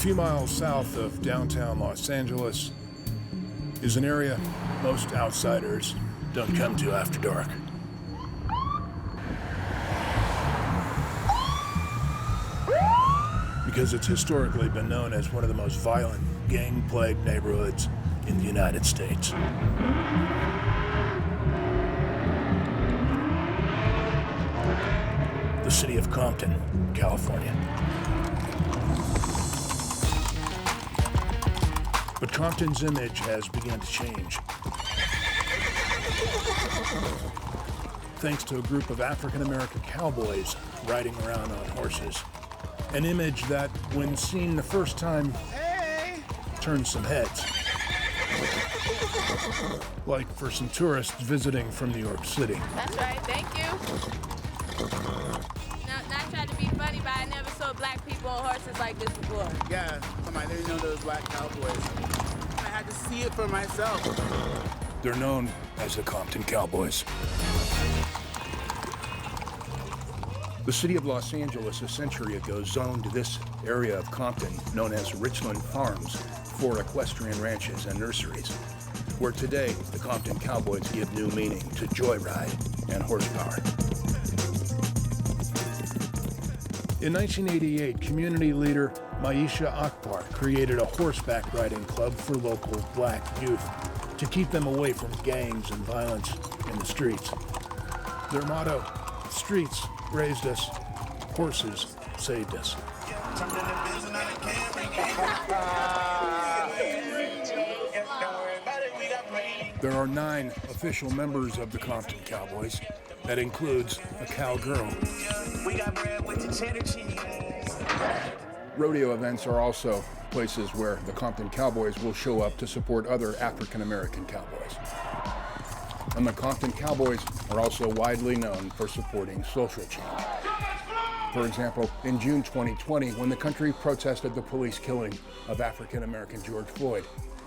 few miles south of downtown Los Angeles is an area most outsiders don't come to after dark. Because it's historically been known as one of the most violent, gang-plagued neighborhoods in the United States. The city of Compton, California. But Compton's image has begun to change. Thanks to a group of African-American cowboys riding around on horses. An image that, when seen the first time, turned some heads. Like for some tourists visiting from New York City. That's right, thank you. Not trying to be funny, but I never saw black people on horses like this before. Yeah, I didn't know there was Black Cowboys. I had to see it for myself. They're known as the Compton Cowboys. The city of Los Angeles a century ago zoned this area of Compton, known as Richland Farms, for equestrian ranches and nurseries, where today the Compton Cowboys give new meaning to joyride and horsepower. In 1988, community leader Maisha Akbar created a horseback riding club for local black youth to keep them away from gangs and violence in the streets. Their motto, streets raised us, horses saved us. There are 9 official members of the Compton Cowboys. That includes a cowgirl. Rodeo events are also places where the Compton Cowboys will show up to support other African-American cowboys. And the Compton Cowboys are also widely known for supporting social change. For example, in June 2020, when the country protested the police killing of African-American George Floyd,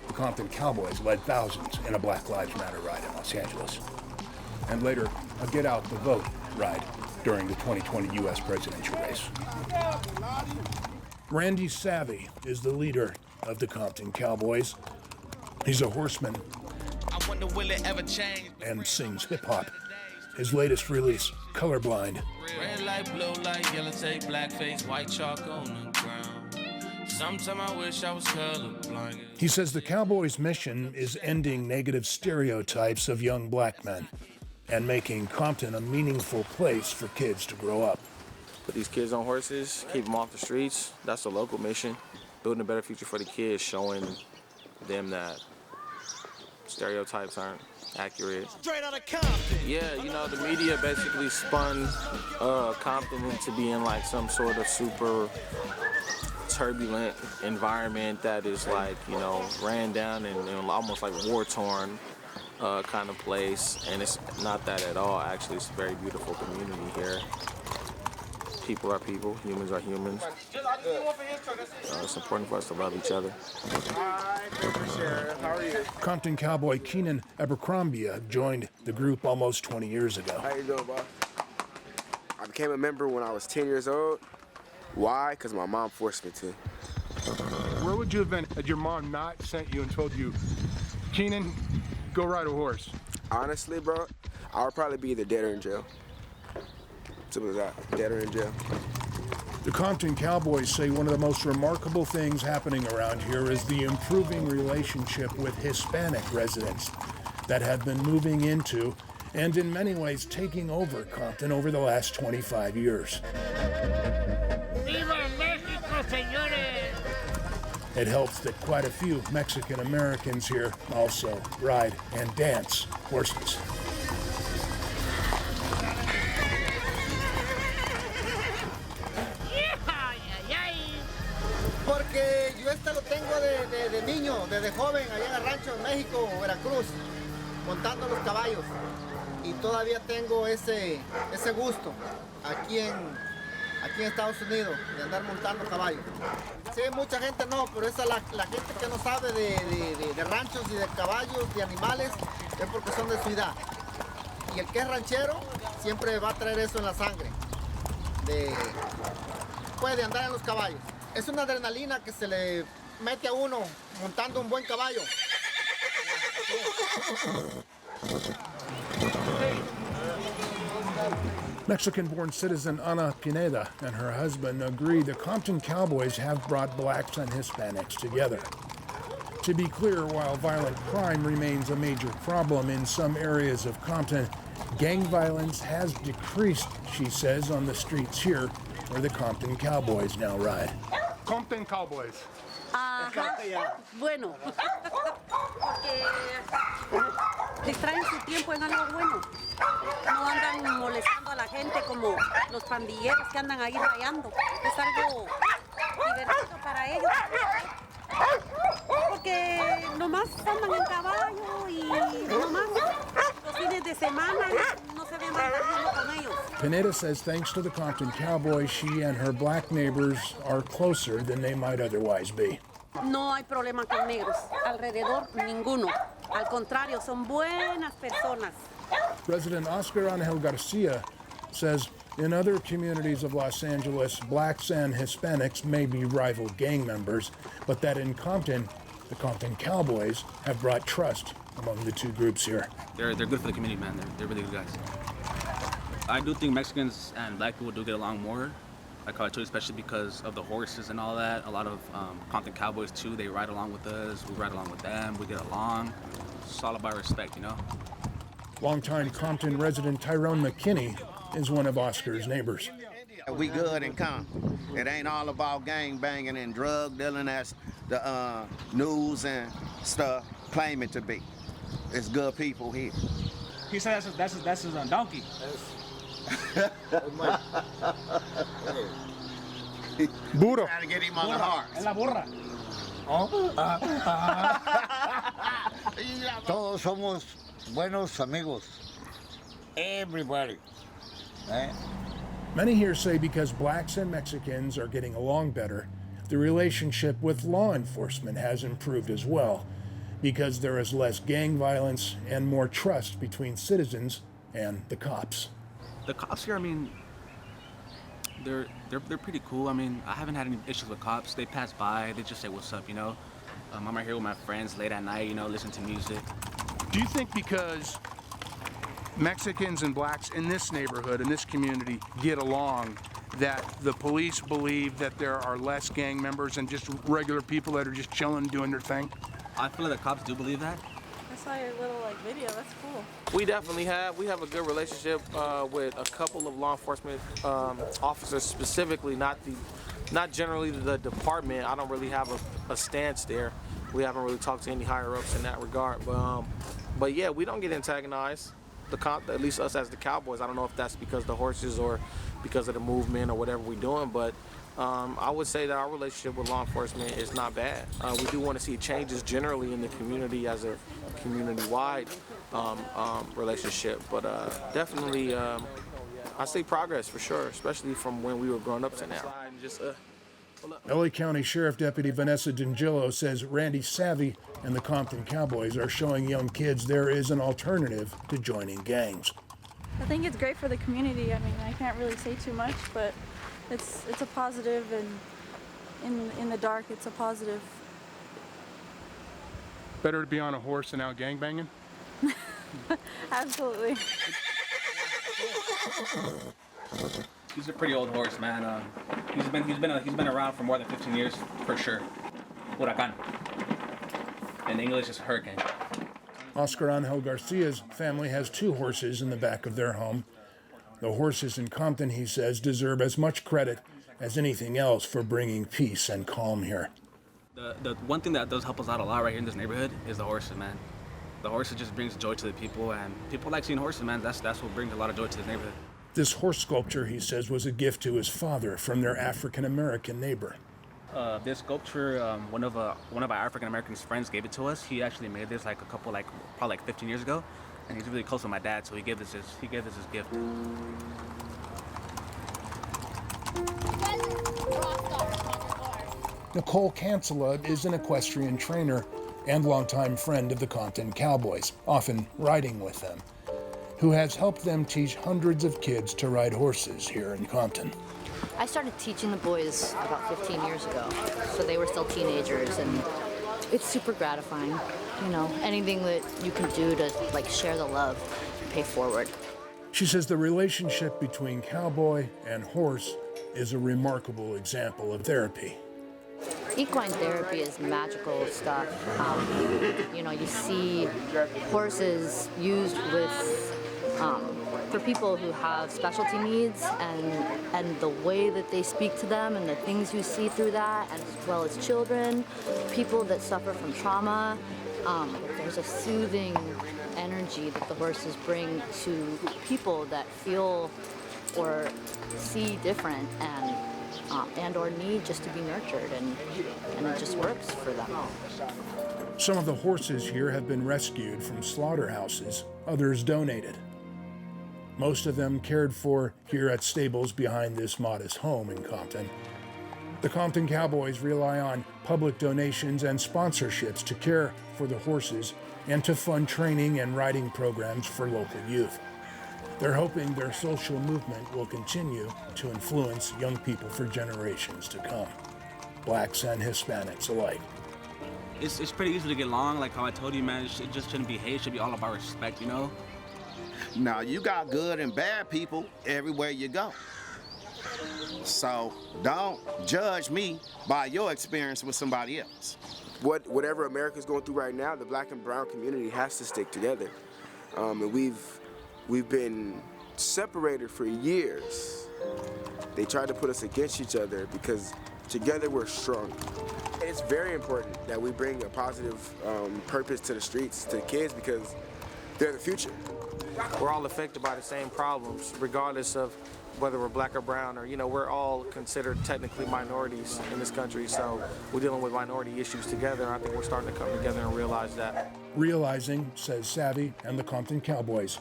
the Compton Cowboys led thousands in a Black Lives Matter ride in Los Angeles. And later, a Get Out the Vote ride during the 2020 U.S. presidential race. Randy Savvy is the leader of the Compton Cowboys. He's a horseman Will it ever change? And sings hip-hop. His latest release, Colorblind. Red light, blue light, yellow tape, blackface, white chalk on the ground. Sometimes I wish I was colorblind. He says the Cowboys' mission is ending negative stereotypes of young black men and making Compton a meaningful place for kids to grow up. Put these kids on horses, keep them off the streets. That's the local mission. Building a better future for the kids, showing them that stereotypes aren't accurate. Straight out of Compton. Yeah, you know, the media basically spun Compton into being like some sort of super turbulent environment that is like, you know, ran down and almost like war-torn kind of place. And it's not that at all. Actually, it's a very beautiful community here. People are people, humans are humans. It's important for us to love each other. Hi, Sheriff. How are you? Compton cowboy Keenan Abercrombie joined the group almost 20 years ago. How you doing, boss? I became a member when I was 10 years old. Why? Because my mom forced me to. Where would you have been had your mom not sent you and told you, Keenan, go ride a horse? Honestly, bro, I would probably be either dead or in jail. Simple as that, dead or in jail. The Compton Cowboys say one of the most remarkable things happening around here is the improving relationship with Hispanic residents that have been moving into and in many ways taking over Compton over the last 25 years. Viva Mexico, señores! It helps that quite a few Mexican Americans here also ride and dance horses. Porque yo lo tengo de niño, desde joven, allá en el rancho en México, Veracruz, montando los caballos. Y todavía tengo ese gusto aquí en Estados Unidos, de andar montando caballos. Sí, mucha gente no, pero esa la gente que no sabe de ranchos y de caballos, de animales, es porque son de ciudad. Y el que es ranchero siempre va a traer eso en la sangre, de andar en los caballos. Es una adrenalina que se le mete a uno montando un buen caballo. Mexican-born citizen Ana Pineda and her husband agree the Compton Cowboys have brought blacks and Hispanics together. To be clear, while violent crime remains a major problem in some areas of Compton, gang violence has decreased, she says, on the streets here where the Compton Cowboys now ride. Compton Cowboys. Ajá. Bueno, porque distraen su tiempo en algo bueno. No andan molestando a la gente como los pandilleros que andan ahí rayando. Es algo divertido para ellos. Porque nomás andan en caballo y nomás los fines de semana no se ven vandalismo con ellos. Pineda says thanks to the Compton Cowboys, she and her black neighbors are closer than they might otherwise be. No hay problema con negros, alrededor ninguno. Al contrario, son buenas personas. Resident Oscar Angel Garcia says in other communities of Los Angeles, blacks and Hispanics may be rival gang members, but that in Compton, the Compton Cowboys have brought trust among the two groups here. They're good for the community, man. They're really good guys. I do think Mexicans and black people do get along more. Like I told you, especially because of the horses and all that. A lot of Compton Cowboys too, they ride along with us, we ride along with them, we get along. It's all about respect, you know? Longtime Compton resident Tyrone McKinney is one of Oscar's neighbors. We good in Compton. It ain't all about gang banging and drug dealing as the news and stuff claim it to be. It's good people here. He says that's his donkey. Burro. Trying to get him on the horse. Es la burra. Todos somos buenos amigos. Everybody. Many here say because blacks and Mexicans are getting along better, the relationship with law enforcement has improved as well, because there is less gang violence and more trust between citizens and the cops. The cops here, I mean, they're pretty cool. I mean, I haven't had any issues with cops. They pass by, they just say what's up, you know. I'm right here with my friends late at night, you know, listen to music. Do you think because Mexicans and blacks in this neighborhood, in this community, get along, that the police believe that there are less gang members and just regular people that are just chilling, doing their thing? I feel like the cops do believe that. I saw your little video. That's cool. We definitely have. We have a good relationship with a couple of law enforcement officers, specifically, not generally the department. I don't really have a stance there. We haven't really talked to any higher ups in that regard. But yeah, we don't get antagonized. At least us as the Cowboys. I don't know if that's because of the horses or because of the movement or whatever we're doing, but I would say that our relationship with law enforcement is not bad. We do want to see changes generally in the community as a community-wide relationship, but definitely I see progress for sure, especially from when we were growing up to now. LA County Sheriff Deputy Vanessa D'Angelo says Randy Savvy and the Compton Cowboys are showing young kids there is an alternative to joining gangs. I think it's great for the community. I mean, I can't really say too much, but it's a positive, and in the dark, it's a positive. Better to be on a horse than out gangbanging? Absolutely. He's a pretty old horse, man. He's been around for more than 15 years for sure. Huracan. In English, it's hurricane. Oscar Angel Garcia's family has 2 horses in the back of their home. The horses in Compton, he says, deserve as much credit as anything else for bringing peace and calm here. The one thing that does help us out a lot right here in this neighborhood is the horses, man. The horses just brings joy to the people, and people like seeing horses, man. That's what brings a lot of joy to this neighborhood. This horse sculpture, he says, was a gift to his father from their African-American neighbor. This sculpture, one of our African-American friends gave it to us. He actually made this probably 15 years ago, and he's really close with my dad, so he gave this his gift. Nicole Cancela is an equestrian trainer and longtime friend of the Compton Cowboys, often riding with them, who has helped them teach hundreds of kids to ride horses here in Compton. I started teaching the boys about 15 years ago, so they were still teenagers, and it's super gratifying. You know, anything that you can do to like share the love, pay forward. She says the relationship between cowboy and horse is a remarkable example of therapy. Equine therapy is magical stuff. You know, you see horses used with for people who have specialty needs, and the way that they speak to them and the things you see through that, as well as children, people that suffer from trauma. There's a soothing energy that the horses bring to people that feel or see different and or need just to be nurtured, and it just works for them. Some of the horses here have been rescued from slaughterhouses, others donated. Most of them cared for here at stables behind this modest home in Compton. The Compton Cowboys rely on public donations and sponsorships to care for the horses and to fund training and riding programs for local youth. They're hoping their social movement will continue to influence young people for generations to come, blacks and Hispanics alike. It's pretty easy to get along, like how I told you, man. It just shouldn't be hate, it should be all about respect, you know? Now, you got good and bad people everywhere you go. So don't judge me by your experience with somebody else. Whatever America's going through right now, the black and brown community has to stick together. And we've been separated for years. They tried to put us against each other because together we're strong. It's very important that we bring a positive purpose to the streets, to the kids, because they're the future. We're all affected by the same problems, regardless of whether we're black or brown, or, you know, we're all considered technically minorities in this country, so we're dealing with minority issues together, and I think we're starting to come together and realize that. Realizing, says Savvy and the Compton Cowboys,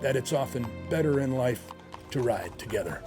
that it's often better in life to ride together.